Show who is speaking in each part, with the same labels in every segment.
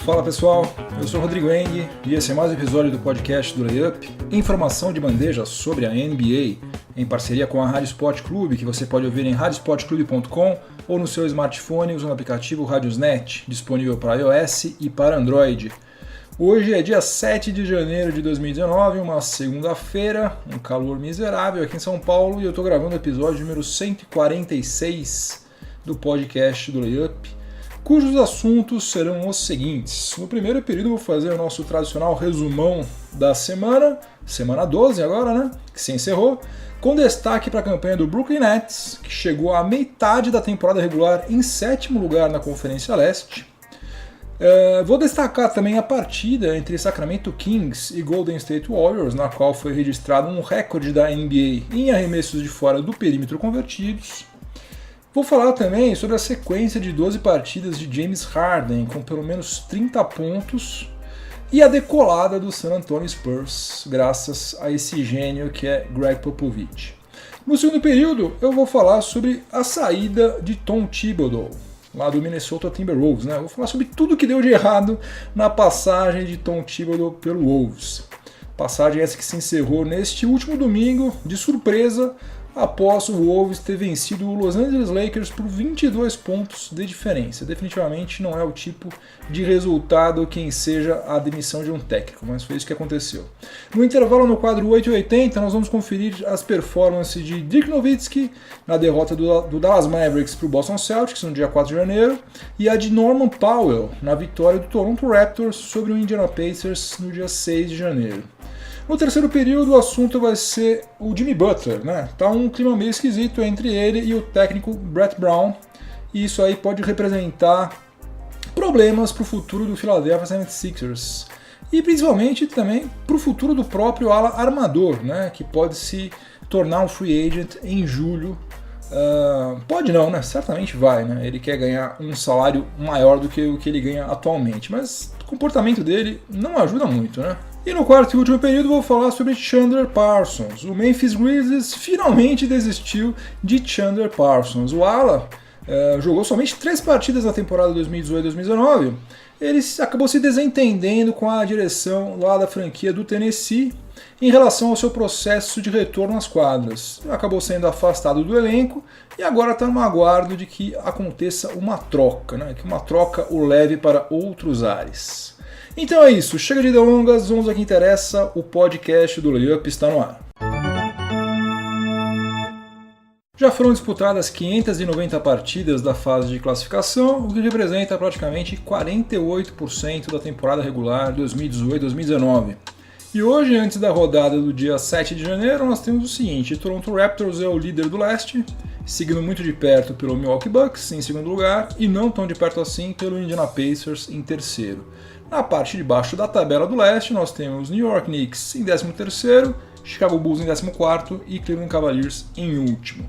Speaker 1: Fala pessoal, eu sou o Rodrigo Eng e esse é mais um episódio do podcast do Layup, informação de bandeja sobre a NBA, em parceria com a Rádio Sport Clube, que você pode ouvir em radiosportclube.com ou no seu smartphone usando o aplicativo Radiosnet, disponível para iOS e para Android. Hoje é dia 7 de janeiro de 2019, uma segunda-feira, um calor miserável aqui em São Paulo e eu estou gravando o episódio número 146 do podcast do Layup, cujos assuntos serão os seguintes. No primeiro período eu vou fazer o nosso tradicional resumão da semana 12 agora, né, que se encerrou, com destaque para a campanha do Brooklyn Nets, que chegou à metade da temporada regular em 7º lugar na Conferência Leste. Vou destacar também a partida entre Sacramento Kings e Golden State Warriors, na qual foi registrado um recorde da NBA em arremessos de fora do perímetro convertidos. Vou falar também sobre a sequência de 12 partidas de James Harden, com pelo menos 30 pontos, e a decolada do San Antonio Spurs, graças a esse gênio que é Greg Popovich. No segundo período, eu vou falar sobre a saída de Tom Thibodeau, lá do Minnesota Timberwolves, né? Vou falar sobre tudo que deu de errado na passagem de Tom Thibodeau pelo Wolves. Passagem essa que se encerrou neste último domingo, de surpresa, após o Wolves ter vencido o Los Angeles Lakers por 22 pontos de diferença. Definitivamente não é o tipo de resultado que enseja a demissão de um técnico, mas foi isso que aconteceu. No intervalo, no quadro 880, nós vamos conferir as performances de Dirk Nowitzki na derrota do Dallas Mavericks para o Boston Celtics no dia 4 de janeiro e a de Norman Powell na vitória do Toronto Raptors sobre o Indiana Pacers no dia 6 de janeiro. No terceiro período, o assunto vai ser o Jimmy Butler, né? Tá um clima meio esquisito entre ele e o técnico Brett Brown, e isso aí pode representar problemas para o futuro do Philadelphia 76ers e principalmente também para o futuro do próprio ala armador, né? Que pode se tornar um free agent em julho. Pode não, né? Certamente vai, né? Ele quer ganhar um salário maior do que o que ele ganha atualmente, mas o comportamento dele não ajuda muito, né? E no quarto e último período vou falar sobre Chandler Parsons. O Memphis Grizzlies finalmente desistiu de Chandler Parsons. O ala jogou somente 3 partidas na temporada 2018-2019. Ele acabou se desentendendo com a direção lá da franquia do Tennessee em relação ao seu processo de retorno às quadras. Acabou sendo afastado do elenco e agora está no aguardo de que aconteça uma troca, né? Que uma troca o leve para outros ares. Então é isso, chega de delongas, vamos ao que interessa, o podcast do Layup está no ar. Já foram disputadas 590 partidas da fase de classificação, o que representa praticamente 48% da temporada regular 2018-2019. E hoje, antes da rodada do dia 7 de janeiro, nós temos o seguinte: Toronto Raptors é o líder do leste, seguido muito de perto pelo Milwaukee Bucks em segundo lugar e não tão de perto assim pelo Indiana Pacers em terceiro. Na parte de baixo da tabela do leste, nós temos New York Knicks em 13º, Chicago Bulls em 14º e Cleveland Cavaliers em último.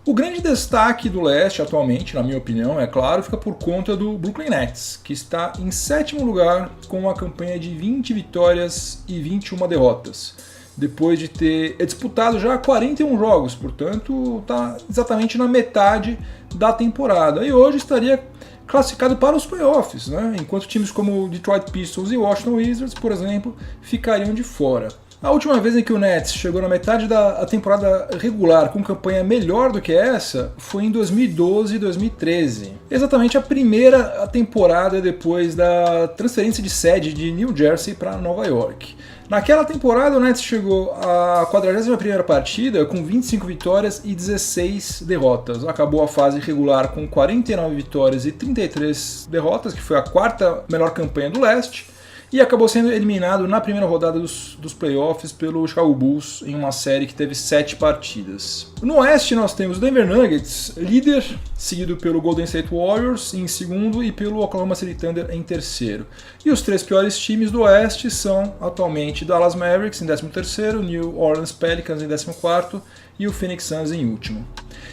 Speaker 1: O grande destaque do leste atualmente, na minha opinião, é claro, fica por conta do Brooklyn Nets, que está em 7º lugar com uma campanha de 20 vitórias e 21 derrotas, depois de ter disputado já 41 jogos, portanto está exatamente na metade da temporada e hoje estaria classificado para os playoffs, né? Enquanto times como Detroit Pistons e Washington Wizards, por exemplo, ficariam de fora. A última vez em que o Nets chegou na metade da temporada regular com campanha melhor do que essa foi em 2012 e 2013. Exatamente a primeira temporada depois da transferência de sede de New Jersey para Nova York. Naquela temporada o Nets chegou à 41ª partida com 25 vitórias e 16 derrotas. Acabou a fase regular com 49 vitórias e 33 derrotas, que foi a 4ª melhor campanha do leste. E acabou sendo eliminado na primeira rodada dos playoffs pelo Chicago Bulls em uma série que teve 7 partidas. No oeste nós temos o Denver Nuggets, líder, seguido pelo Golden State Warriors em segundo e pelo Oklahoma City Thunder em terceiro. E os 3 piores times do oeste são atualmente Dallas Mavericks em 13º, New Orleans Pelicans em 14º e o Phoenix Suns em último.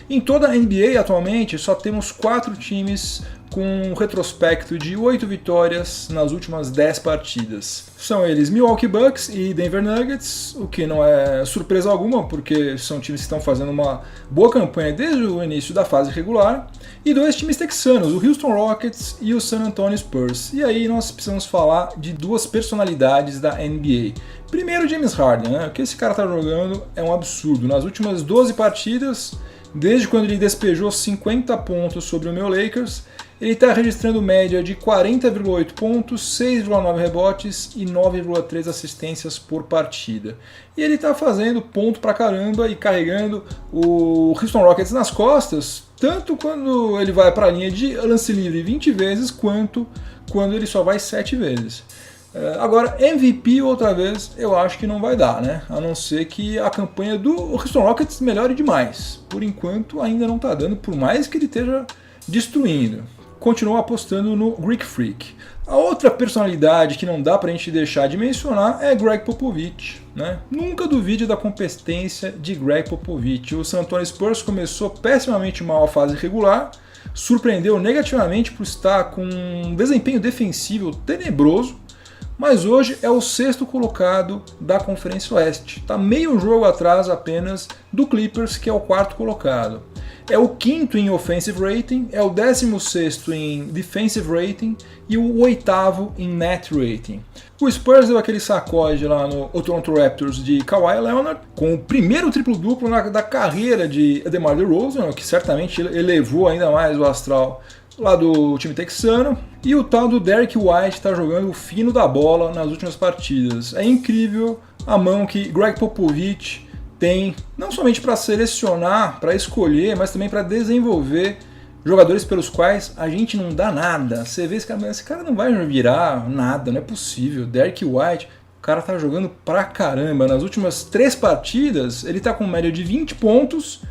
Speaker 1: Em toda a NBA atualmente só temos 4 times com um retrospecto de 8 vitórias nas últimas 10 partidas. São eles Milwaukee Bucks e Denver Nuggets, o que não é surpresa alguma, porque são times que estão fazendo uma boa campanha desde o início da fase regular, e 2 times texanos, o Houston Rockets e o San Antonio Spurs. E aí nós precisamos falar de 2 personalidades da NBA. Primeiro, James Harden, né? O que esse cara está jogando é um absurdo. Nas últimas 12 partidas, desde quando ele despejou 50 pontos sobre o meu Lakers, ele está registrando média de 40,8 pontos, 6,9 rebotes e 9,3 assistências por partida. E ele está fazendo ponto pra caramba e carregando o Houston Rockets nas costas, tanto quando ele vai para a linha de lance livre 20 vezes, quanto quando ele só vai 7 vezes. Agora, MVP outra vez eu acho que não vai dar, né? A não ser que a campanha do Houston Rockets melhore demais. Por enquanto ainda não está dando, por mais que ele esteja destruindo. Continuo apostando no Greek Freak. A outra personalidade que não dá pra gente deixar de mencionar é Greg Popovich, né? Nunca duvide da competência de Greg Popovich. O San Antonio Spurs começou pessimamente mal a fase regular, surpreendeu negativamente por estar com um desempenho defensivo tenebroso, mas hoje é o 6º colocado da Conferência Oeste. Está meio jogo atrás apenas do Clippers, que é o 4º colocado. É o 5º em Offensive Rating, é o 16º em Defensive Rating e o 8º em Net Rating. O Spurs deu aquele sacode lá no Toronto Raptors de Kawhi Leonard, com o primeiro triplo-duplo da carreira de DeMar DeRozan, que certamente elevou ainda mais o astral lá do time texano, e o tal do Derrick White está jogando o fino da bola nas últimas partidas. É incrível a mão que Greg Popovich tem, não somente para selecionar, para escolher, mas também para desenvolver jogadores pelos quais a gente não dá nada. Você vê esse cara não vai virar nada, não é possível. Derrick White, o cara tá jogando pra caramba. Nas últimas 3 partidas, ele tá com média de 20 pontos,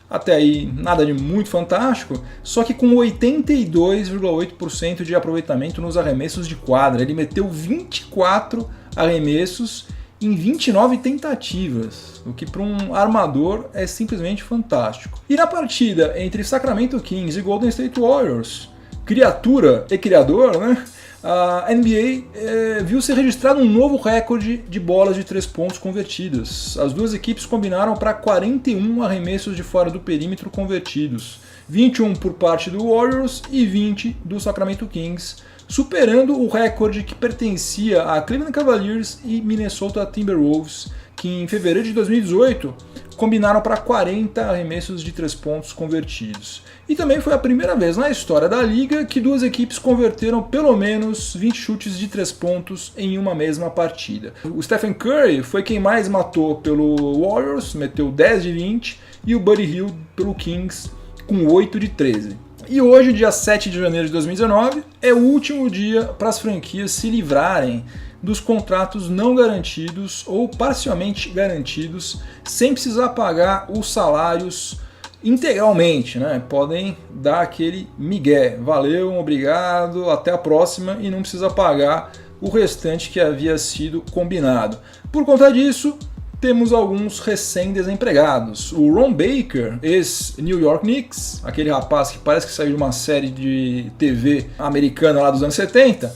Speaker 1: até aí nada de muito fantástico, só que com 82,8% de aproveitamento nos arremessos de quadra. Ele meteu 24 arremessos em 29 tentativas, o que para um armador é simplesmente fantástico. E na partida entre Sacramento Kings e Golden State Warriors, criatura e criador, né? A NBA viu ser registrado um novo recorde de bolas de 3 pontos convertidas. As 2 equipes combinaram para 41 arremessos de fora do perímetro convertidos, 21 por parte do Warriors e 20 do Sacramento Kings, superando o recorde que pertencia a Cleveland Cavaliers e Minnesota Timberwolves, que em fevereiro de 2018 combinaram para 40 arremessos de 3 pontos convertidos. E também foi a primeira vez na história da liga que 2 equipes converteram pelo menos 20 chutes de 3 pontos em uma mesma partida. O Stephen Curry foi quem mais matou pelo Warriors, meteu 10 de 20, e o Buddy Hield pelo Kings com 8 de 13. E hoje, dia 7 de janeiro de 2019, é o último dia para as franquias se livrarem dos contratos não garantidos ou parcialmente garantidos, sem precisar pagar os salários integralmente, né? Podem dar aquele migué, valeu, obrigado, até a próxima, e não precisa pagar o restante que havia sido combinado. Por conta disso, temos alguns recém-desempregados. O Ron Baker, ex-New York Knicks, aquele rapaz que parece que saiu de uma série de TV americana lá dos anos 70,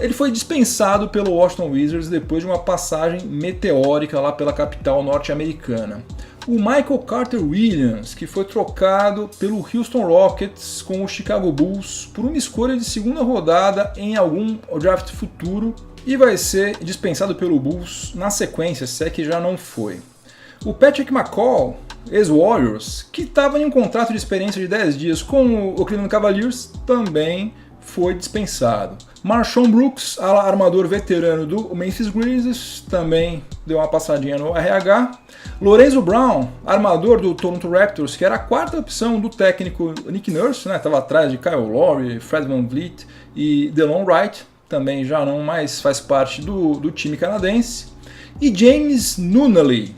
Speaker 1: ele foi dispensado pelo Washington Wizards depois de uma passagem meteórica lá pela capital norte-americana. O Michael Carter Williams, que foi trocado pelo Houston Rockets com o Chicago Bulls por uma escolha de 2ª rodada em algum draft futuro, e vai ser dispensado pelo Bulls na sequência, se é que já não foi. O Patrick McCall, ex-Warriors, que estava em um contrato de experiência de 10 dias com o Cleveland Cavaliers, também foi dispensado. Marshawn Brooks, armador veterano do Memphis Grizzlies, também deu uma passadinha no RH. Lorenzo Brown, armador do Toronto Raptors, que era a 4ª opção do técnico Nick Nurse, né? Estava atrás de Kyle Lowry, Fred VanVleet e Delon Wright, também já não mais faz parte do time canadense. E James Nunnally,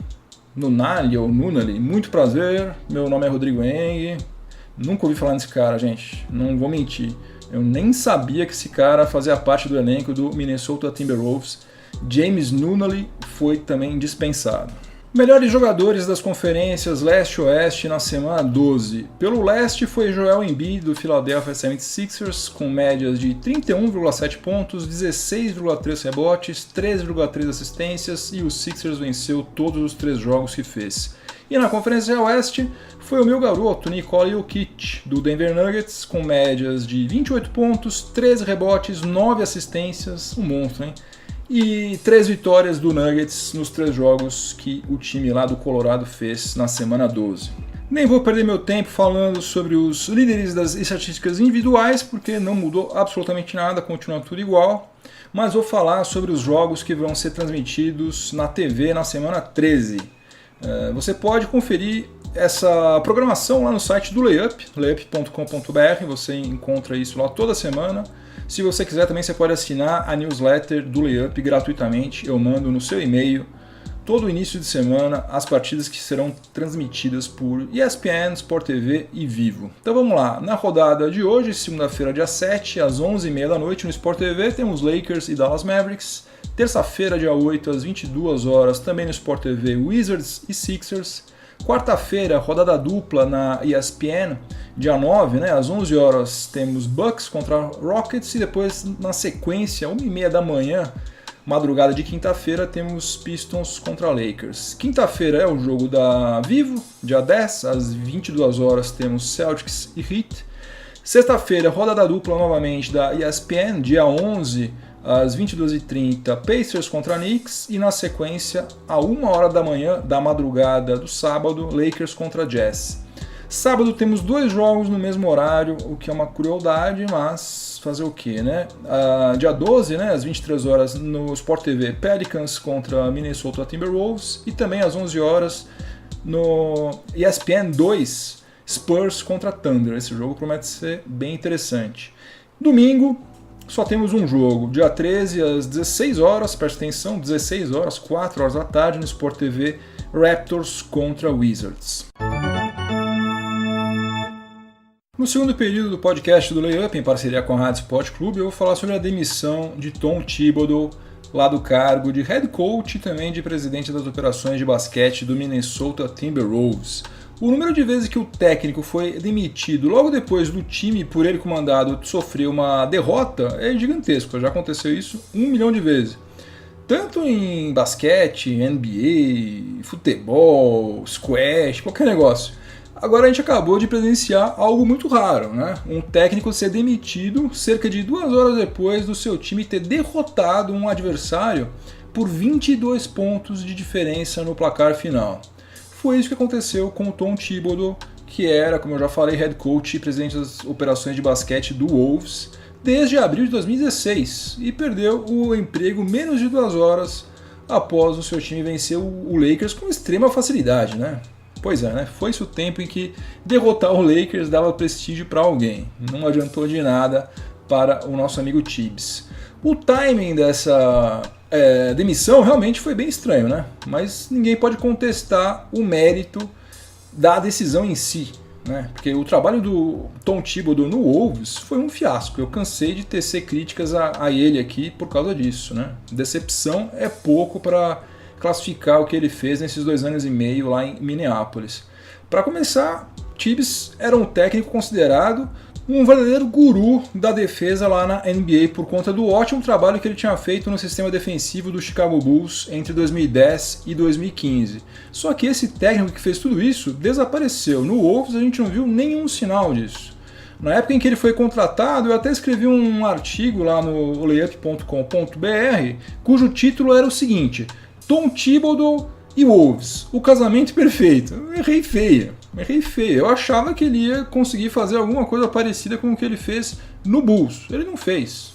Speaker 1: muito prazer, meu nome é Rodrigo Eng, nunca ouvi falar nesse cara, gente, não vou mentir. Eu nem sabia que esse cara fazia parte do elenco do Minnesota Timberwolves. James Nunnally foi também dispensado. Melhores jogadores das conferências Leste e Oeste na semana 12. Pelo Leste foi Joel Embiid do Philadelphia 76ers com médias de 31,7 pontos, 16,3 rebotes, 13,3 assistências e o Sixers venceu todos os 3 jogos que fez. E na Conferência Oeste foi o meu garoto Nikola Jokic do Denver Nuggets com médias de 28 pontos, 13 rebotes, 9 assistências, um monstro, hein? E 3 vitórias do Nuggets nos 3 jogos que o time lá do Colorado fez na semana 12. Nem vou perder meu tempo falando sobre os líderes das estatísticas individuais, porque não mudou absolutamente nada, continua tudo igual. Mas vou falar sobre os jogos que vão ser transmitidos na TV na semana 13. Você pode conferir essa programação lá no site do Layup, layup.com.br, você encontra isso lá toda semana. Se você quiser também você pode assinar a newsletter do Layup gratuitamente, eu mando no seu e-mail todo início de semana as partidas que serão transmitidas por ESPN, Sport TV e Vivo. Então vamos lá, na rodada de hoje, segunda-feira dia 7, às 11h30 da noite no Sport TV, temos Lakers e Dallas Mavericks. Terça-feira dia 8, às 22 horas, também no Sport TV, Wizards e Sixers. Quarta-feira, rodada dupla na ESPN, dia 9, às 11 horas, temos Bucks contra Rockets e depois, na sequência, 1h30 da manhã, madrugada de quinta-feira, temos Pistons contra Lakers. Quinta-feira é o jogo da Vivo, dia 10, às 22 horas, temos Celtics e Heat. Sexta-feira, rodada dupla novamente da ESPN, dia 11, às 22h30, Pacers contra Knicks e na sequência, a 1h da manhã da madrugada do sábado, Lakers contra Jazz. Sábado temos 2 jogos no mesmo horário, o que é uma crueldade, mas fazer o quê, né? Dia 12, às 23 horas no Sport TV, Pelicans contra Minnesota Timberwolves e também às 11 horas no ESPN 2, Spurs contra Thunder. Esse jogo promete ser bem interessante. Domingo, só temos um jogo, dia 13 às 16 horas, preste atenção, 16 horas, 4 horas da tarde no Sport TV, Raptors contra Wizards. No segundo período do podcast do Layup, em parceria com a Rádio Sport Clube, eu vou falar sobre a demissão de Tom Thibodeau, lá do cargo de head coach e também de presidente das operações de basquete do Minnesota Timberwolves. O número de vezes que o técnico foi demitido logo depois do time por ele comandado sofrer uma derrota é gigantesco, já aconteceu isso 1 milhão de vezes. Tanto em basquete, NBA, futebol, squash, qualquer negócio. Agora a gente acabou de presenciar algo muito raro, Um técnico ser demitido cerca de 2 horas depois do seu time ter derrotado um adversário por 22 pontos de diferença no placar final. Foi isso que aconteceu com o Tom Thibodeau, que era, como eu já falei, head coach e presidente das operações de basquete do Wolves desde abril de 2016 e perdeu o emprego menos de 2 horas após o seu time vencer o Lakers com extrema facilidade, Pois é, foi esse o tempo em que derrotar o Lakers dava prestígio para alguém. Não adiantou de nada para o nosso amigo Tibbs. O timing dessa demissão realmente foi bem estranho, Mas ninguém pode contestar o mérito da decisão em si, Porque o trabalho do Tom Thibodeau no Wolves foi um fiasco. Eu cansei de tecer críticas a ele aqui por causa disso, Decepção é pouco para classificar o que ele fez nesses 2 anos e meio lá em Minneapolis. Para começar, Tibbs era um técnico considerado um verdadeiro guru da defesa lá na NBA por conta do ótimo trabalho que ele tinha feito no sistema defensivo do Chicago Bulls entre 2010 e 2015. Só que esse técnico que fez tudo isso desapareceu. No Wolves a gente não viu nenhum sinal disso. Na época em que ele foi contratado, eu até escrevi um artigo lá no layup.com.br cujo título era o seguinte: Tom Thibodeau e Wolves, o casamento perfeito. Eu errei feio. Eu achava que ele ia conseguir fazer alguma coisa parecida com o que ele fez no Bulls. Ele não fez.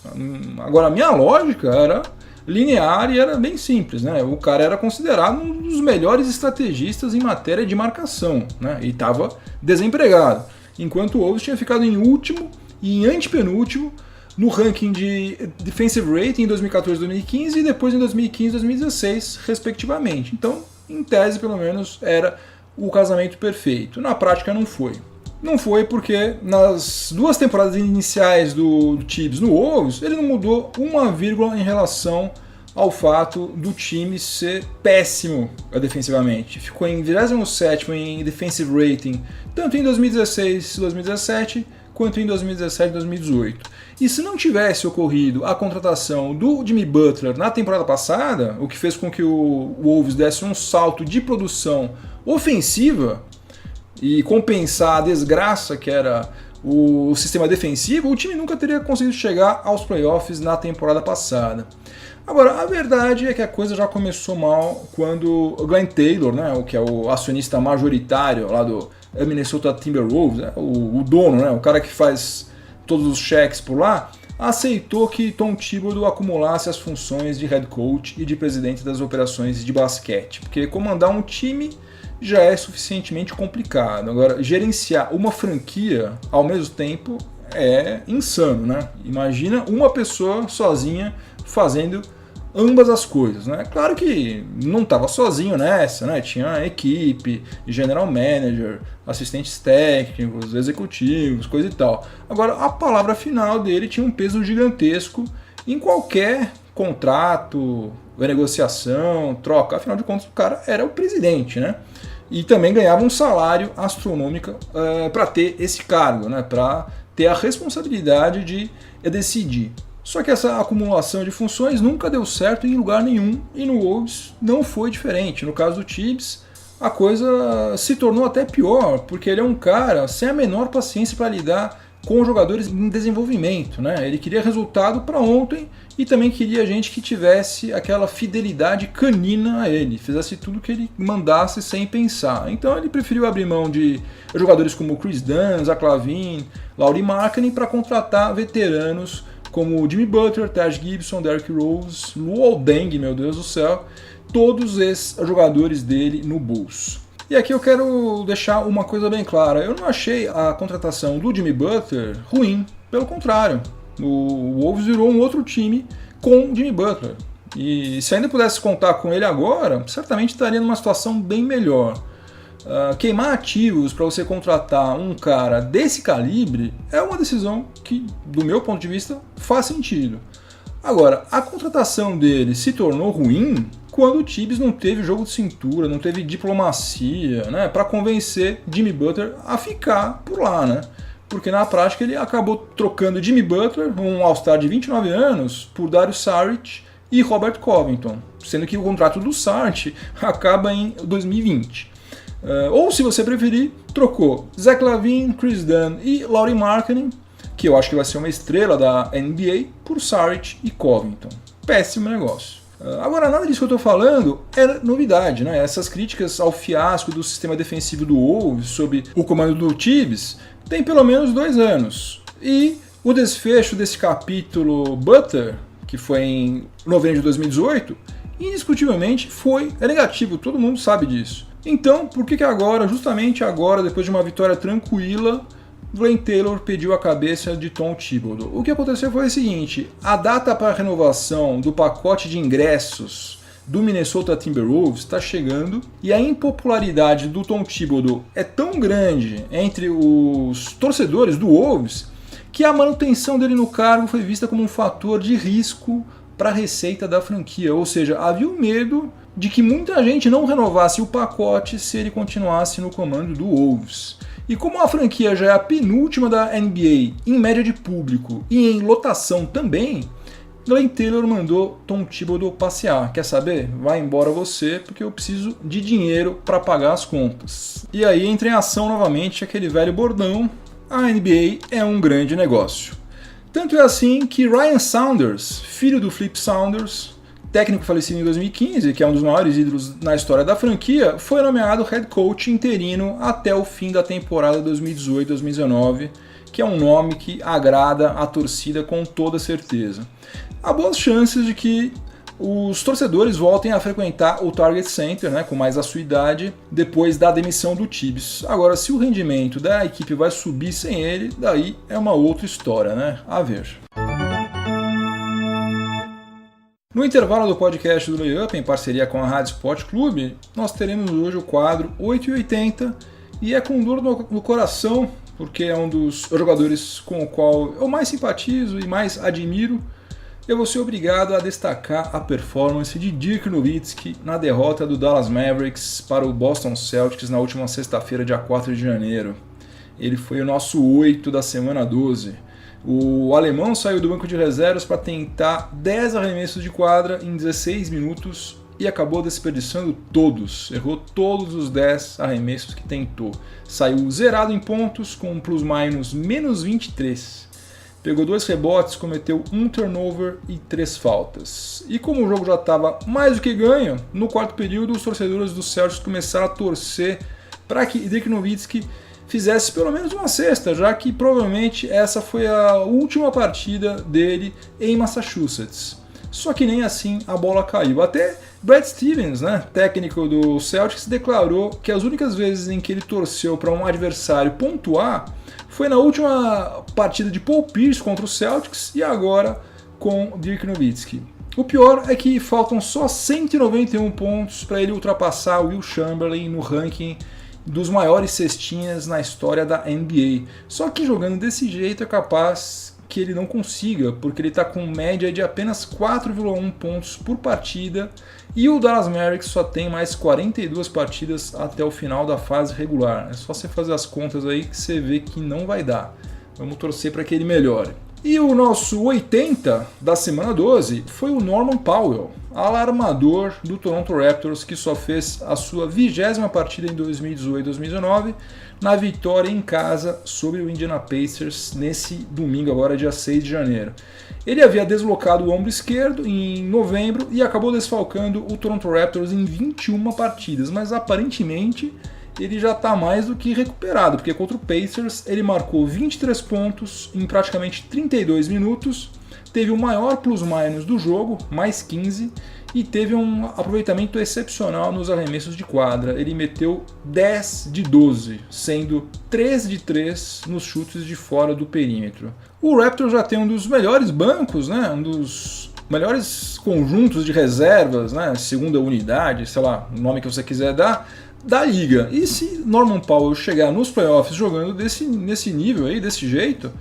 Speaker 1: Agora, a minha lógica era linear e era bem simples, O cara era considerado um dos melhores estrategistas em matéria de marcação, E estava desempregado. Enquanto o Wolves tinha ficado em último e em antepenúltimo no ranking de Defensive Rating em 2014 e 2015 e depois em 2015 e 2016, respectivamente. Então, em tese, pelo menos, era o casamento perfeito. Na prática, não foi. Não foi porque nas 2 temporadas iniciais do Tibbs no Wolves, ele não mudou uma vírgula em relação ao fato do time ser péssimo defensivamente. Ficou em 27º em defensive rating, tanto em 2016 e 2017, quanto em 2017 e 2018. E se não tivesse ocorrido a contratação do Jimmy Butler na temporada passada, o que fez com que o Wolves desse um salto de produção ofensiva e compensar a desgraça que era o sistema defensivo, o time nunca teria conseguido chegar aos playoffs na temporada passada. Agora, a verdade é que a coisa já começou mal quando o Glenn Taylor, né, que é o acionista majoritário lá do Minnesota Timberwolves, né, o dono, né, o cara que faz todos os cheques por lá, aceitou que Tom Thibodeau acumulasse as funções de head coach e de presidente das operações de basquete, porque comandar um time já é suficientemente complicado. Agora, gerenciar uma franquia ao mesmo tempo é insano, né? Imagina uma pessoa sozinha fazendo ambas as coisas, né? Claro que não estava sozinho nessa, né? Tinha equipe, general manager, assistentes técnicos, executivos, coisa e tal. Agora, a palavra final dele tinha um peso gigantesco em qualquer contrato, negociação, troca. Afinal de contas, o cara era o presidente, né? E também ganhava um salário astronômico para ter esse cargo, né? Para ter a responsabilidade de decidir. Só que essa acumulação de funções nunca deu certo em lugar nenhum, e no Wolves não foi diferente. No caso do Tibbs, a coisa se tornou até pior, porque ele é um cara sem a menor paciência para lidar com jogadores em desenvolvimento, né? Ele queria resultado para ontem e também queria gente que tivesse aquela fidelidade canina a ele, fizesse tudo que ele mandasse sem pensar. Então ele preferiu abrir mão de jogadores como Chris Dunn, Zach LaVine, Lauri Markkanen para contratar veteranos como Jimmy Butler, Taj Gibson, Derrick Rose, Luol Deng, meu Deus do céu, todos esses jogadores dele no Bulls. E aqui eu quero deixar uma coisa bem clara, eu não achei a contratação do Jimmy Butler ruim, pelo contrário, o Wolves virou um outro time com Jimmy Butler, e se ainda pudesse contar com ele agora, certamente estaria numa situação bem melhor. Queimar ativos para você contratar um cara desse calibre é uma decisão que, do meu ponto de vista, faz sentido. Agora, a contratação dele se tornou ruim quando o Tibbs não teve jogo de cintura, não teve diplomacia, né, para convencer Jimmy Butler a ficar por lá, né? Porque na prática ele acabou trocando Jimmy Butler, um All-Star de 29 anos, por Dario Saric e Robert Covington, sendo que o contrato do Saric acaba em 2020. Ou, se você preferir, trocou Zach LaVine, Chris Dunn e Lauri Markkanen, que eu acho que vai ser uma estrela da NBA, por Saric e Covington. Péssimo negócio. Agora, nada disso que eu estou falando é novidade, né? Essas críticas ao fiasco do sistema defensivo do Wolves sob o comando do Tibbs tem pelo menos 2 anos. E o desfecho desse capítulo Butler, que foi em novembro de 2018, indiscutivelmente é negativo, todo mundo sabe disso. Então, por que agora, justamente agora, depois de uma vitória tranquila, Glenn Taylor pediu a cabeça de Tom Thibodeau? O que aconteceu foi o seguinte: a data para a renovação do pacote de ingressos do Minnesota Timberwolves está chegando e a impopularidade do Tom Thibodeau é tão grande entre os torcedores do Wolves que a manutenção dele no cargo foi vista como um fator de risco para a receita da franquia, ou seja, havia o medo de que muita gente não renovasse o pacote se ele continuasse no comando do Wolves. E como a franquia já é a penúltima da NBA em média de público e em lotação também, Glenn Taylor mandou Tom Thibodeau passear. Quer saber? Vai embora você, porque eu preciso de dinheiro para pagar as contas. E aí entra em ação novamente aquele velho bordão: a NBA é um grande negócio. Tanto é assim que Ryan Saunders, filho do Flip Saunders, técnico falecido em 2015, que é um dos maiores ídolos na história da franquia, foi nomeado head coach interino até o fim da temporada 2018-2019, que é um nome que agrada a torcida com toda certeza. Há boas chances de que os torcedores voltem a frequentar o Target Center, né, com mais assiduidade, depois da demissão do Tibbs. Agora, se o rendimento da equipe vai subir sem ele, daí é uma outra história, né? A ver. No intervalo do podcast do Layup, em parceria com a Rádio Sport Clube, nós teremos hoje o quadro 880, e é com dor no coração, porque é um dos jogadores com o qual eu mais simpatizo e mais admiro, eu vou ser obrigado a destacar a performance de Dirk Nowitzki na derrota do Dallas Mavericks para o Boston Celtics na última sexta-feira, dia 4 de janeiro. Ele foi o nosso 8 da semana 12. O alemão saiu do banco de reservas para tentar 10 arremessos de quadra em 16 minutos e acabou desperdiçando todos. Errou todos os 10 arremessos que tentou. Saiu zerado em pontos com um plus-minus menos 23. Pegou 2 rebotes, cometeu 1 turnover e 3 faltas. E como o jogo já estava mais do que ganho, no quarto período os torcedores do Celtics começaram a torcer para que Dirk Nowitzki fizesse pelo menos uma cesta, já que provavelmente essa foi a última partida dele em Massachusetts. Só que nem assim a bola caiu. Até Brad Stevens, técnico do Celtics, declarou que as únicas vezes em que ele torceu para um adversário pontuar foi na última partida de Paul Pierce contra o Celtics e agora com Dirk Nowitzki. O pior é que faltam só 191 pontos para ele ultrapassar Will Chamberlain no ranking dos maiores cestinhas na história da NBA. Só que jogando desse jeito é capaz que ele não consiga, porque ele está com média de apenas 4,1 pontos por partida e o Dallas Mavericks só tem mais 42 partidas até o final da fase regular. É só você fazer as contas aí que você vê que não vai dar. Vamos torcer para que ele melhore. E o nosso 80 da semana 12 foi o Norman Powell, alarmador do Toronto Raptors, que só fez a sua 20ª partida em 2018-2019 na vitória em casa sobre o Indiana Pacers nesse domingo, agora dia 6 de janeiro. Ele havia deslocado o ombro esquerdo em novembro e acabou desfalcando o Toronto Raptors em 21 partidas, mas aparentemente ele já está mais do que recuperado, porque contra o Pacers ele marcou 23 pontos em praticamente 32 minutos, teve o maior plus-minus do jogo, mais 15, e teve um aproveitamento excepcional nos arremessos de quadra. Ele meteu 10 de 12, sendo 3 de 3 nos chutes de fora do perímetro. O Raptors já tem um dos melhores bancos, um dos melhores conjuntos de reservas, segunda unidade, sei lá, o nome que você quiser dar, da liga. E se Norman Powell chegar nos playoffs jogando nesse nível aí, desse jeito,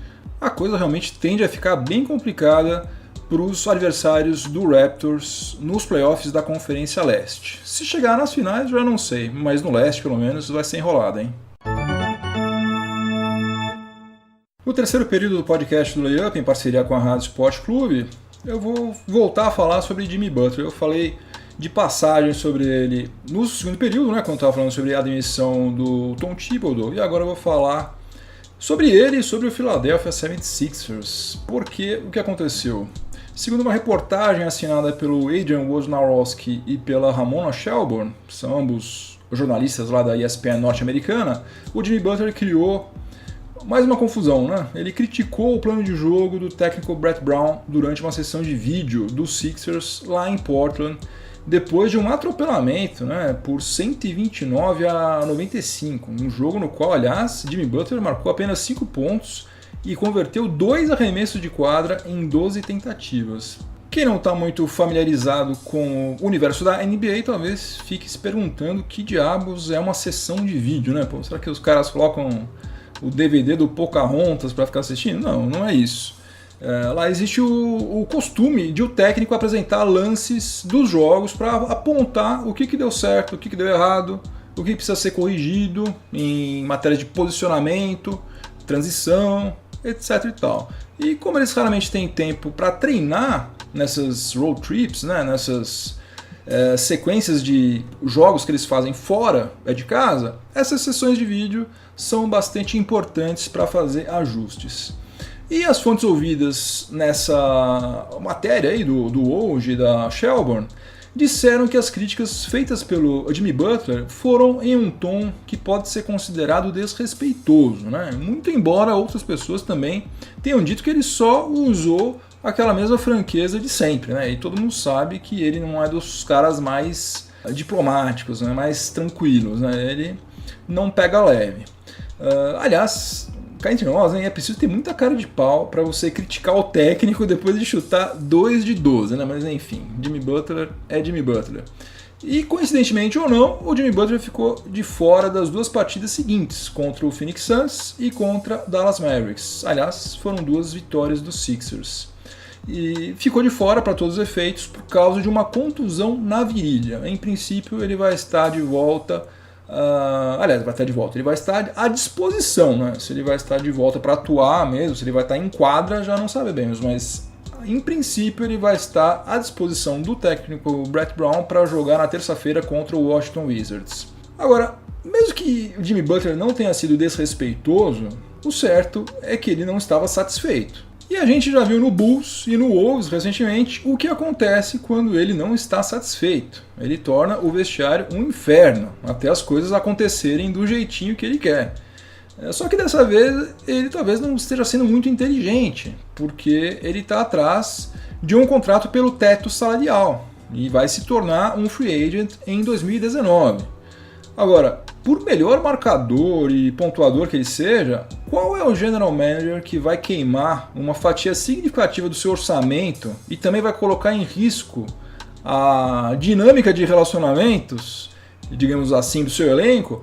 Speaker 1: a coisa realmente tende a ficar bem complicada para os adversários do Raptors nos playoffs da Conferência Leste. Se chegar nas finais, já não sei, mas no Leste pelo menos vai ser enrolado, hein? No terceiro período do podcast do Layup, em parceria com a Rádio Sport Clube, eu vou voltar a falar sobre Jimmy Butler. Eu falei de passagem sobre ele no segundo período, quando eu estava falando sobre a demissão do Tom Thibodeau, e agora eu vou falar sobre ele e sobre o Philadelphia 76ers, porque o que aconteceu? Segundo uma reportagem assinada pelo Adrian Wojnarowski e pela Ramona Shelburne, que são ambos jornalistas lá da ESPN norte-americana, o Jimmy Butler criou mais uma confusão, Ele criticou o plano de jogo do técnico Brett Brown durante uma sessão de vídeo dos Sixers lá em Portland, depois de um atropelamento por 129-95, um jogo no qual, aliás, Jimmy Butler marcou apenas 5 pontos e converteu 2 arremessos de quadra em 12 tentativas. Quem não está muito familiarizado com o universo da NBA talvez fique se perguntando que diabos é uma sessão de vídeo, será que os caras colocam o DVD do Pocahontas para ficar assistindo? Não, não é isso. Lá existe o costume de o técnico apresentar lances dos jogos para apontar o que deu certo, o que deu errado, o que precisa ser corrigido em matéria de posicionamento, transição, etc. e tal. E como eles raramente têm tempo para treinar nessas road trips, nessas sequências de jogos que eles fazem fora de casa, essas sessões de vídeo são bastante importantes para fazer ajustes. E as fontes ouvidas nessa matéria aí do Woj e da Shelburne disseram que as críticas feitas pelo Jimmy Butler foram em um tom que pode ser considerado desrespeitoso, Muito embora outras pessoas também tenham dito que ele só usou aquela mesma franqueza de sempre, E todo mundo sabe que ele não é dos caras mais diplomáticos, mais tranquilos, Ele não pega leve. Aliás, cá entre nós, é preciso ter muita cara de pau para você criticar o técnico depois de chutar 2 de 12, Mas enfim, Jimmy Butler é Jimmy Butler. E coincidentemente ou não, o Jimmy Butler ficou de fora das 2 partidas seguintes, contra o Phoenix Suns e contra Dallas Mavericks. Aliás, foram 2 vitórias dos Sixers. e ficou de fora para todos os efeitos por causa de uma contusão na virilha. Em princípio ele vai estar de volta, vai estar de volta, ele vai estar à disposição, né? Se ele vai estar de volta para atuar mesmo, se ele vai estar em quadra, já não sabemos, mas em princípio ele vai estar à disposição do técnico Brett Brown para jogar na terça-feira contra o Washington Wizards. Agora, mesmo que o Jimmy Butler não tenha sido desrespeitoso, o certo é que ele não estava satisfeito. E a gente já viu no Bulls e no Wolves recentemente o que acontece quando ele não está satisfeito. Ele torna o vestiário um inferno, até as coisas acontecerem do jeitinho que ele quer. Só que dessa vez ele talvez não esteja sendo muito inteligente, porque ele está atrás de um contrato pelo teto salarial e vai se tornar um free agent em 2019. Agora, por melhor marcador e pontuador que ele seja, qual é o general manager que vai queimar uma fatia significativa do seu orçamento e também vai colocar em risco a dinâmica de relacionamentos, digamos assim, do seu elenco,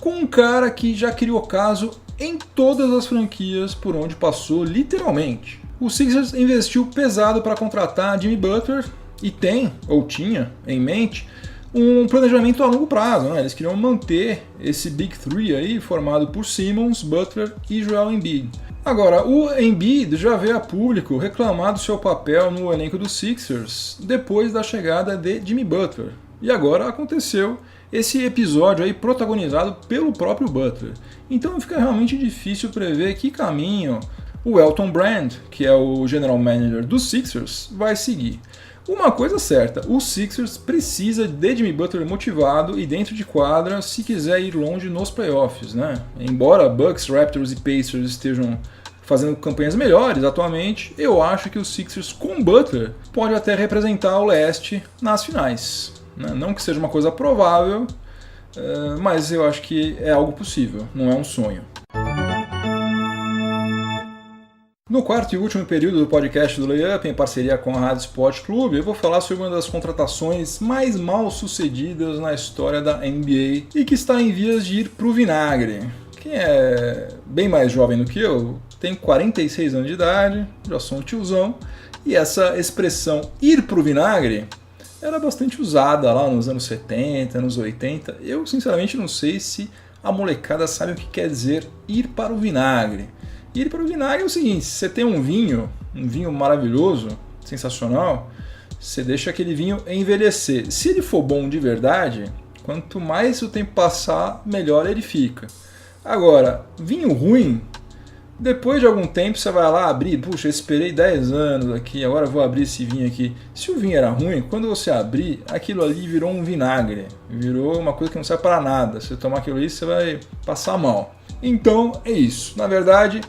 Speaker 1: com um cara que já criou caso em todas as franquias por onde passou, literalmente? O Sixers investiu pesado para contratar Jimmy Butler e tem, ou tinha, em mente um planejamento a longo prazo, né? Eles queriam manter esse Big Three aí formado por Simmons, Butler e Joel Embiid. Agora, o Embiid já veio a público reclamar do seu papel no elenco dos Sixers depois da chegada de Jimmy Butler. E agora aconteceu esse episódio aí protagonizado pelo próprio Butler. Então fica realmente difícil prever que caminho o Elton Brand, que é o general manager dos Sixers, vai seguir. Uma coisa certa, o Sixers precisa de Jimmy Butler motivado e dentro de quadra se quiser ir longe nos playoffs, né? Embora Bucks, Raptors e Pacers estejam fazendo campanhas melhores atualmente, eu acho que o Sixers com Butler pode até representar o leste nas finais. Não que seja uma coisa provável, mas eu acho que é algo possível, não é um sonho. No quarto e último período do podcast do Layup, em parceria com a Rádio Sport Clube, eu vou falar sobre uma das contratações mais mal sucedidas na história da NBA e que está em vias de ir para o vinagre. Quem é bem mais jovem do que eu, tem 46 anos de idade, já sou um tiozão, e essa expressão ir para o vinagre era bastante usada lá nos anos 70, anos 80. Eu sinceramente não sei se a molecada sabe o que quer dizer ir para o vinagre. Ir para o vinagre é o seguinte: se você tem um vinho maravilhoso, sensacional, você deixa aquele vinho envelhecer. Se ele for bom de verdade, quanto mais o tempo passar, melhor ele fica. Agora, vinho ruim, depois de algum tempo você vai lá abrir, puxa, eu esperei 10 anos aqui, agora eu vou abrir esse vinho aqui. Se o vinho era ruim, quando você abrir, aquilo ali virou um vinagre, virou uma coisa que não serve para nada. Se você tomar aquilo ali, você vai passar mal. Então é isso. Na verdade,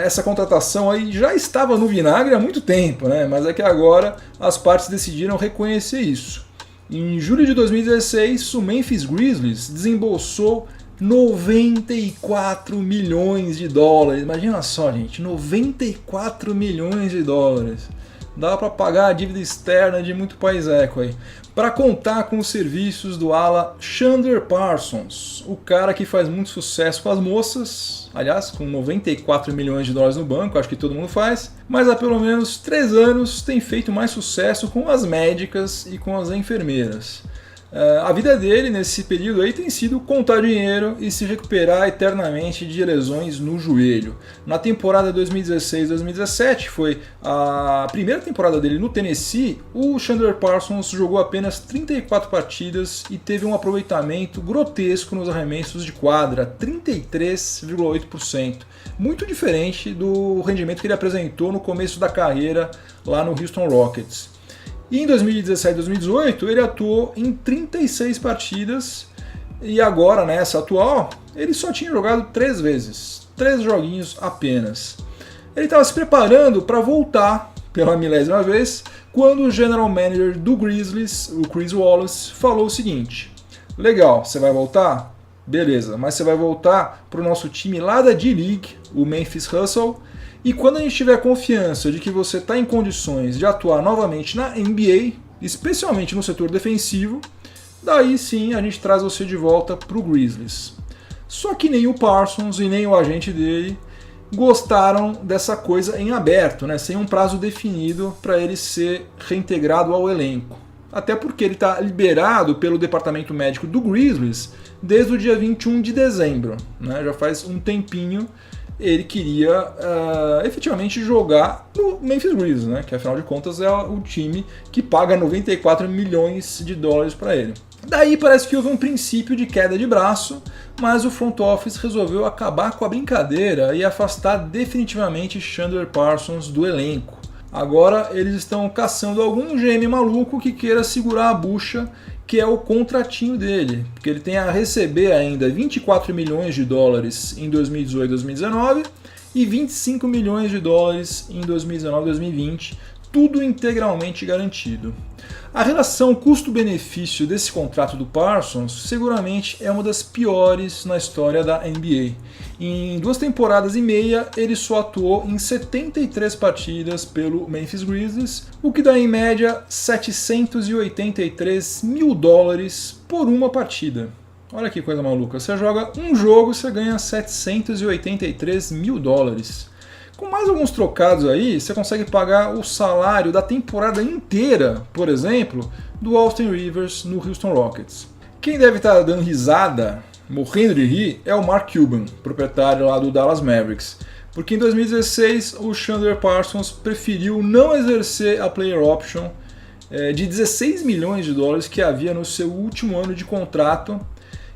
Speaker 1: essa contratação aí já estava no vinagre há muito tempo, né? Mas é que agora as partes decidiram reconhecer isso. Em julho de 2016, o Memphis Grizzlies desembolsou 94 milhões de dólares. Imagina só, gente, 94 milhões de dólares. Dá para pagar a dívida externa de muito país eco aí. Para contar com os serviços do ala Chandler Parsons, o cara que faz muito sucesso com as moças, aliás, com 94 milhões de dólares no banco, acho que todo mundo faz, mas há pelo menos 3 anos tem feito mais sucesso com as médicas e com as enfermeiras. A vida dele nesse período aí tem sido contar dinheiro e se recuperar eternamente de lesões no joelho. Na temporada 2016-2017, foi a primeira temporada dele no Tennessee, o Chandler Parsons jogou apenas 34 partidas e teve um aproveitamento grotesco nos arremessos de quadra, 33,8%. Muito diferente do rendimento que ele apresentou no começo da carreira lá no Houston Rockets. E em 2017 e 2018 ele atuou em 36 partidas e agora, nessa atual, ele só tinha jogado 3 vezes, 3 joguinhos apenas. Ele estava se preparando para voltar pela milésima vez quando o general manager do Grizzlies, o Chris Wallace, falou o seguinte: legal, você vai voltar? Beleza, mas você vai voltar para o nosso time lá da D-League, o Memphis Hustle, e quando a gente tiver confiança de que você está em condições de atuar novamente na NBA, especialmente no setor defensivo, daí sim a gente traz você de volta para o Grizzlies. Só que nem o Parsons e nem o agente dele gostaram dessa coisa em aberto, né, sem um prazo definido para ele ser reintegrado ao elenco. Até porque ele está liberado pelo departamento médico do Grizzlies desde o dia 21 de dezembro. Né, já faz um tempinho ele queria efetivamente jogar no Memphis Grizzlies, né, que afinal de contas é o time que paga 94 milhões de dólares para ele. Daí parece que houve um princípio de queda de braço, mas o front office resolveu acabar com a brincadeira e afastar definitivamente Chandler Parsons do elenco. Agora eles estão caçando algum GM maluco que queira segurar a bucha, que é o contratinho dele, porque ele tem a receber ainda 24 milhões de dólares em 2018 e 2019 e 25 milhões de dólares em 2019 e 2020, tudo integralmente garantido. A relação custo-benefício desse contrato do Parsons seguramente é uma das piores na história da NBA. Em 2 temporadas e meia, ele só atuou em 73 partidas pelo Memphis Grizzlies, o que dá em média 783 mil dólares por uma partida. Olha que coisa maluca, você joga um jogo e você ganha 783 mil dólares. Com mais alguns trocados aí, você consegue pagar o salário da temporada inteira, por exemplo, do Austin Rivers no Houston Rockets. Quem deve estar dando risada, morrendo de rir, é o Mark Cuban, proprietário lá do Dallas Mavericks. Porque em 2016 o Chandler Parsons preferiu não exercer a player option de 16 milhões de dólares que havia no seu último ano de contrato.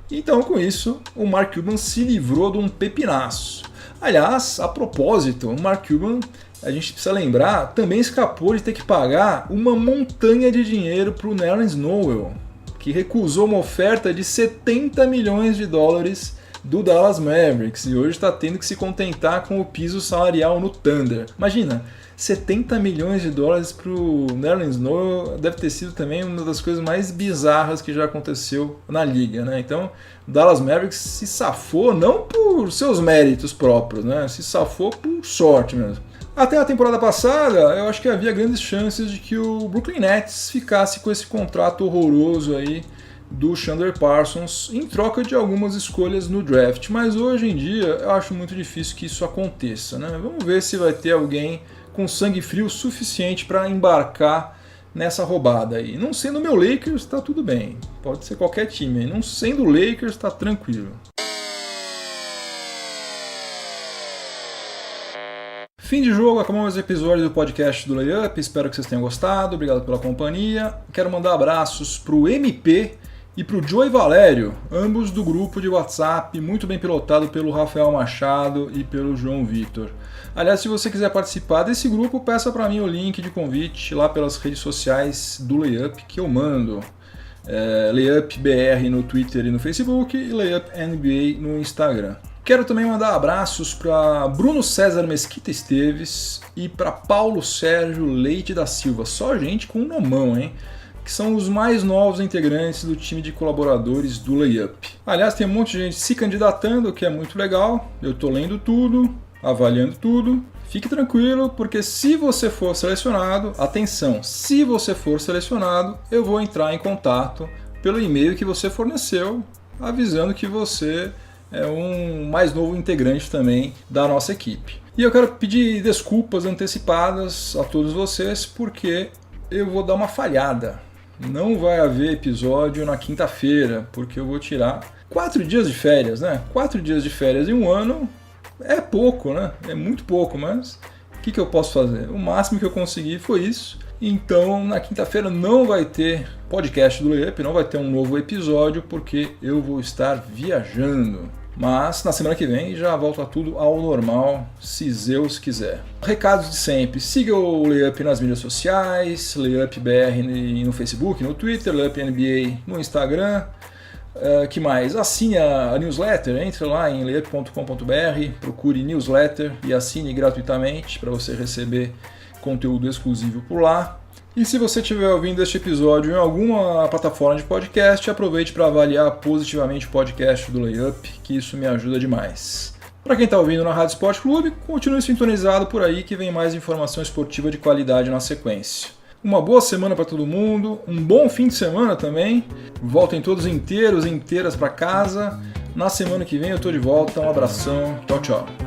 Speaker 1: Então, com isso, o Mark Cuban se livrou de um pepinaço. Aliás, a propósito, o Mark Cuban, a gente precisa lembrar, também escapou de ter que pagar uma montanha de dinheiro para o Nerlens Noel, que recusou uma oferta de 70 milhões de dólares do Dallas Mavericks e hoje está tendo que se contentar com o piso salarial no Thunder. Imagina, 70 milhões de dólares para o Nerlens Noel deve ter sido também uma das coisas mais bizarras que já aconteceu na liga, né? Então, o Dallas Mavericks se safou não por seus méritos próprios, né? Se safou por sorte mesmo. Até a temporada passada, eu acho que havia grandes chances de que o Brooklyn Nets ficasse com esse contrato horroroso aí do Chandler Parsons em troca de algumas escolhas no draft, mas hoje em dia eu acho muito difícil que isso aconteça, né? Vamos ver se vai ter alguém com sangue frio suficiente para embarcar nessa roubada aí. Não sendo o meu Lakers, está tudo bem. Pode ser qualquer time. Não sendo o Lakers, está tranquilo. Fim de jogo, acabamos o episódio do podcast do Layup. Espero que vocês tenham gostado. Obrigado pela companhia. Quero mandar abraços para o MP e para o Joey Valério, ambos do grupo de WhatsApp, muito bem pilotado pelo Rafael Machado e pelo João Vitor. Aliás, se você quiser participar desse grupo, peça para mim o link de convite lá pelas redes sociais do Layup que eu mando. Layup BR no Twitter e no Facebook e Layup NBA no Instagram. Quero também mandar abraços para Bruno César Mesquita Esteves e para Paulo Sérgio Leite da Silva. Só gente com nomão, hein? Que são os mais novos integrantes do time de colaboradores do Layup. Aliás, tem um monte de gente se candidatando, o que é muito legal. Eu estou lendo tudo, avaliando tudo. Fique tranquilo, porque se você for selecionado, atenção, se você for selecionado, eu vou entrar em contato pelo e-mail que você forneceu, avisando que você é um mais novo integrante também da nossa equipe. E eu quero pedir desculpas antecipadas a todos vocês, porque eu vou dar uma falhada. Não vai haver episódio na quinta-feira, porque eu vou tirar 4 dias de férias, né? 4 dias de férias em um ano é pouco, né? É muito pouco, mas o que eu posso fazer? O máximo que eu consegui foi isso. Então, na quinta-feira não vai ter podcast do Layup, não vai ter um novo episódio, porque eu vou estar viajando. Mas na semana que vem já volta tudo ao normal, se Zeus quiser. Recados de sempre, siga o Layup nas mídias sociais, Layup BR no Facebook, no Twitter, Layup NBA no Instagram. Que mais? Assine a newsletter, entre lá em layup.com.br, procure newsletter e assine gratuitamente para você receber conteúdo exclusivo por lá. E se você estiver ouvindo este episódio em alguma plataforma de podcast, aproveite para avaliar positivamente o podcast do Layup, que isso me ajuda demais. Para quem está ouvindo na Rádio Sport Clube, continue sintonizado por aí que vem mais informação esportiva de qualidade na sequência. Uma boa semana para todo mundo, um bom fim de semana também. Voltem todos inteiros e inteiras para casa. Na semana que vem eu estou de volta. Um abração. Tchau, tchau.